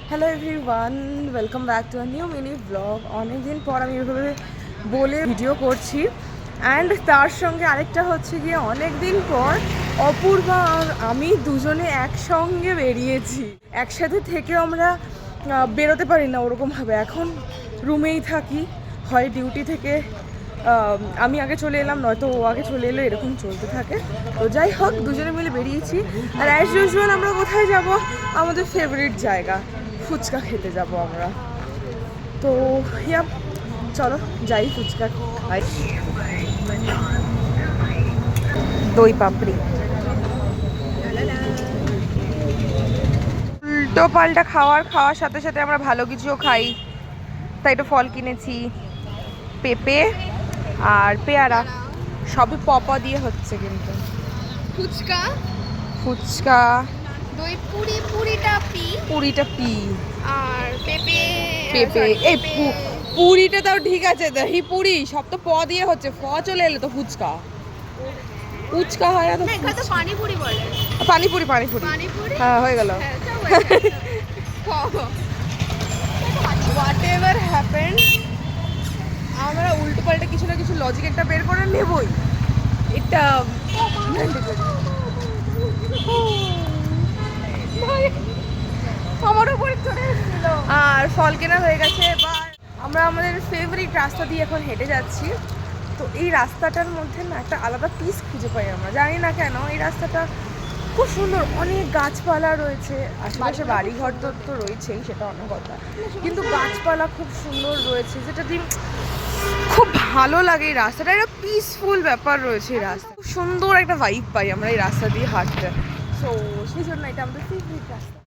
Hello everyone, welcome back to a new mini blog. অনেকদিন পর আমি এভাবে বলে ভিডিও করছি। অ্যান্ড তার সঙ্গে আরেকটা হচ্ছে গিয়ে অনেক দিন পর অপূর্বা আর আমি দুজনে একসঙ্গে বেরিয়েছি। একসাথে থেকে আমরা বেরোতে পারি না ওরকমভাবে। এখন রুমেই থাকি, হয় ডিউটি থেকে আমি আগে চলে এলাম, নয়তো ও আগে চলে এলো, এরকম চলতে থাকে। তো যাই হোক, দুজনে মিলে বেরিয়েছি। আর অ্যাজ ইউজুয়াল আমরা কোথায় যাব? আমাদের ফেভারিট জায়গা, ফুচকা খেতে যাব আমরা। তো ইয়া, চলো যাই ফুচকা খাই। দই পাপড়ি, উল্টো পাল্টা খাওয়ার সাথে সাথে আমরা ভালো কিছুও খাই। তাই একটু ফল কিনেছি, পেঁপে আর পেয়ারা, সবই পপা দিয়ে হচ্ছে। কিন্তু ফুচকা, ফুচকা, দই পুরি, পুরিটা পি, আর পেঁপে। পেঁপে। এই পুরিটা তাও ঠিক আছে, দহি পুরি সব তো প দিয়ে হচ্ছে, ফ চলে এলো তো ফুচকা। ফুচকা হয় না তো এখানে তো পানিপুরি বলে। পানিপুরি। পানিপুরি, হ্যাঁ, হয়ে গেল। হোয়াট এভার হ্যাপেন্ড, আমরা উল্টো পাল্টা কিছু না কিছু লজিক একটা বের করে নেবই। এটা আমার উপরে চলে এসেছিল। আর ফল কেনা হয়ে গেছে। এবার আমরা আমাদের ফেভারিট রাস্তা দিয়ে এখন হেঁটে যাচ্ছি। তো এই রাস্তাটার মধ্যে না একটা আলাদা পিস খুঁজে পাই আমরা, জানি না কেন। এই রাস্তাটা খুব সুন্দর, অনেক গাছপালা রয়েছে, আশেপাশে বাড়িঘর তো রয়েছেই, সেটা অন্য কথা, কিন্তু গাছপালা খুব সুন্দর রয়েছে, যেটা দিয়ে খুব ভালো লাগে। এই রাস্তাটা একটা পিসফুল ব্যাপার রয়েছে। এই রাস্তা খুব সুন্দর একটা ভাইব পাই আমরা এই রাস্তা দিয়ে হাঁটতে। সো সেই জন্য এটা আমাদের ফেভারিট রাস্তা।